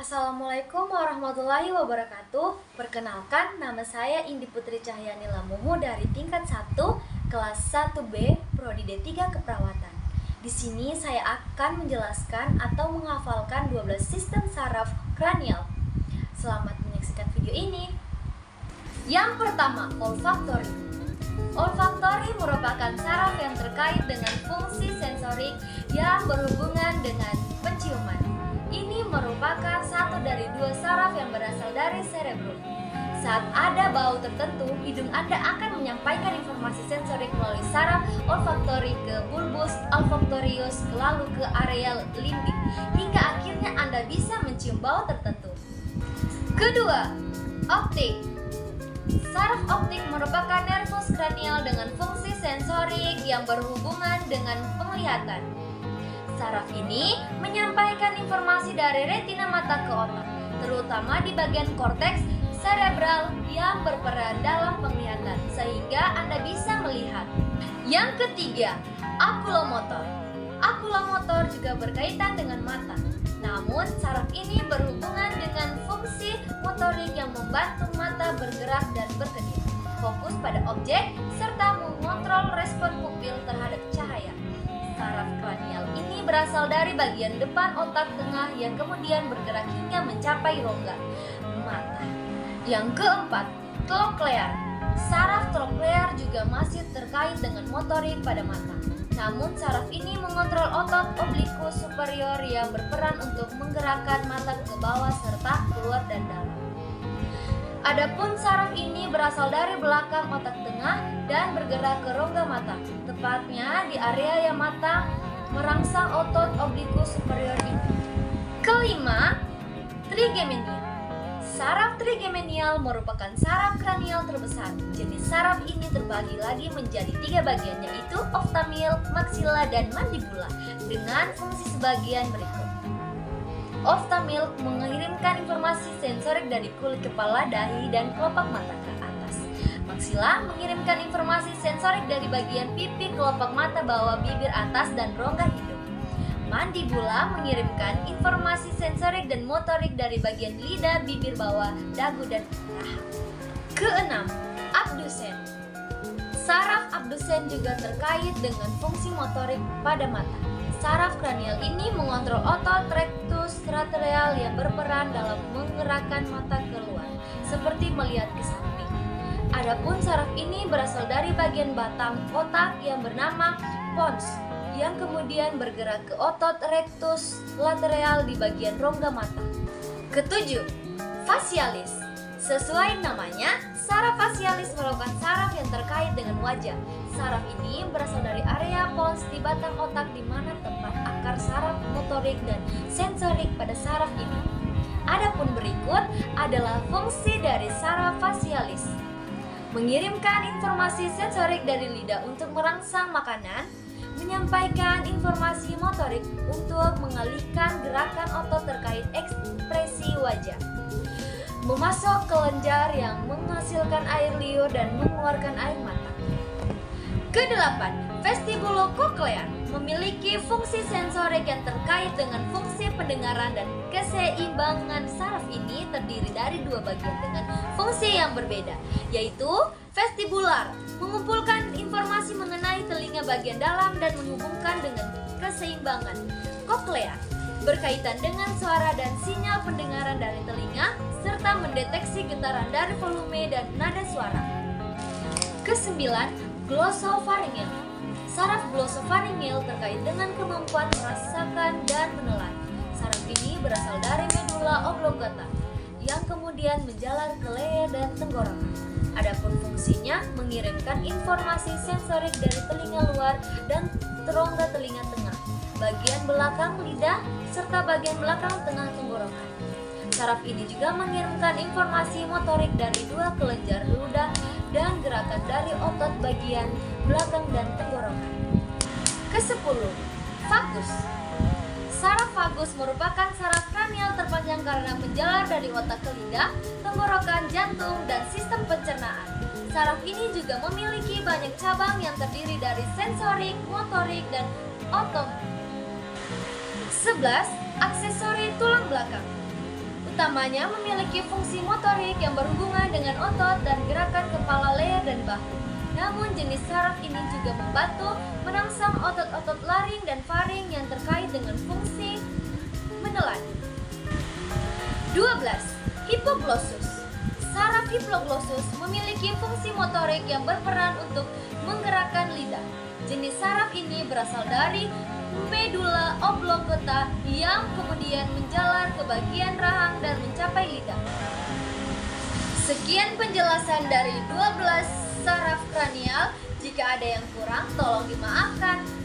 Assalamualaikum warahmatullahi wabarakatuh. Perkenalkan, nama saya Indi Putri Cahyani Lamumu dari tingkat 1, kelas 1B, Prodi D3 Keperawatan. Di sini saya akan menjelaskan atau menghafalkan 12 sistem saraf kranial. Selamat menyaksikan video ini. Yang pertama, olfaktori. Olfaktori merupakan saraf yang terkait dengan fungsi sensorik yang berhubungan dengan penciuman. Ini merupakan satu dari dua saraf yang berasal dari cerebrum. Saat ada bau tertentu, hidung Anda akan menyampaikan informasi sensorik melalui saraf olfaktori ke bulbus olfaktorius, lalu ke area limbik, hingga akhirnya Anda bisa mencium bau tertentu. Kedua, optik. Saraf optik merupakan nervus kranial dengan fungsi sensorik yang berhubungan dengan penglihatan. Saraf ini menyampaikan informasi dari retina mata ke otak, terutama di bagian korteks cerebral yang berperan dalam penglihatan, sehingga Anda bisa melihat. Yang ketiga, oculomotor. Oculomotor juga berkaitan dengan mata. Namun, saraf ini berhubungan dengan fungsi motorik yang membantu mata bergerak dan berkedip, fokus pada objek, serta mengontrol respon pupil terhadap cahaya. Saraf kranial ini berasal dari bagian depan otak tengah yang kemudian bergerak hingga mencapai rongga mata. Yang keempat, troklear. Saraf troklear juga masih terkait dengan motorik pada mata. Namun saraf ini mengontrol otot oblikus superior yang berperan untuk menggerakkan mata ke bawah serta keluar dan dalam. Adapun saraf ini berasal dari belakang otak tengah dan bergerak ke rongga mata, tepatnya di area yang mata merangsang otot oblikus superior ini. Kelima, trigeminial. Saraf trigeminial merupakan saraf kranial terbesar. Jenis saraf ini terbagi lagi menjadi 3 bagian, yaitu oftalmil, maksila, dan mandibula, dengan fungsi sebagian berikut. Oftalmil mengirimkan informasi sensorik dari kulit kepala, dahi, dan kelopak mata ke atas. Maksila mengirimkan informasi sensorik dari bagian pipi, kelopak mata bawah, bibir atas, dan rongga hidung. Mandibula mengirimkan informasi sensorik dan motorik dari bagian lidah, bibir bawah, dagu, dan rahang. Keenam, abdusen. Saraf abdusen juga terkait dengan fungsi motorik pada mata. Saraf kranial ini mengontrol otot rectus lateral yang berperan dalam menggerakkan mata keluar, seperti melihat ke samping. Adapun saraf ini berasal dari bagian batang otak yang bernama pons, yang kemudian bergerak ke otot rectus lateral di bagian rongga mata. Ketujuh, facialis. Sesuai namanya, saraf facialis merupakan saraf yang terkait dengan wajah. Saraf ini berasal dari area pons di batang otak di mana tempat akar saraf motorik dan sensorik pada saraf ini. Adapun berikut adalah fungsi dari saraf facialis: mengirimkan informasi sensorik dari lidah untuk merangsang makanan, menyampaikan informasi motorik untuk mengalihkan gerakan otot terkait ekspresi wajah, memasok kelenjar yang menghasilkan air liur dan mengeluarkan air mata. Kedelapan, vestibulokoklear memiliki fungsi sensorik yang terkait dengan fungsi pendengaran, dan keseimbangan saraf ini terdiri dari 2 bagian dengan fungsi yang berbeda, yaitu vestibular mengumpulkan informasi mengenai telinga bagian dalam dan menghubungkan dengan keseimbangan, koklear berkaitan dengan suara dan sinyal pendengaran dari telinga, serta mendeteksi getaran dari volume dan nada suara. Kesembilan, glossofaringel. Saraf glossofaringel terkait dengan kemampuan merasakan dan menelan. Saraf ini berasal dari medula oblongata yang kemudian menjalar ke leher dan tenggorokan. Adapun fungsinya mengirimkan informasi sensorik dari telinga luar dan rongga telinga tengah, bagian belakang lidah, serta bagian belakang tengah tenggorokan. Saraf ini juga mengirimkan informasi motorik dari 2 kelenjar ludah dan gerakan dari otot bagian belakang dan tenggorokan. Kesepuluh, vagus. Saraf vagus merupakan saraf kranial terpanjang karena menjalar dari otak ke lidah, tenggorokan, jantung, dan sistem pencernaan. Saraf ini juga memiliki banyak cabang yang terdiri dari sensorik, motorik, dan otomotorik. 11. Aksesori tulang belakang. utamanya memiliki fungsi motorik yang berhubungan dengan otot dan gerakan kepala, leher, dan bahu. Namun jenis saraf ini juga membantu merangsang otot-otot laring dan faring yang terkait dengan fungsi menelan. 12. Hipoglossus. Saraf hipoglossus memiliki fungsi motorik yang berperan untuk menggerakkan lidah. Jenis saraf ini berasal dari medula oblongata yang kemudian menjalar ke bagian rahang dan mencapai lidah. Sekian penjelasan dari 12 saraf kranial. Jika ada yang kurang, tolong dimaafkan.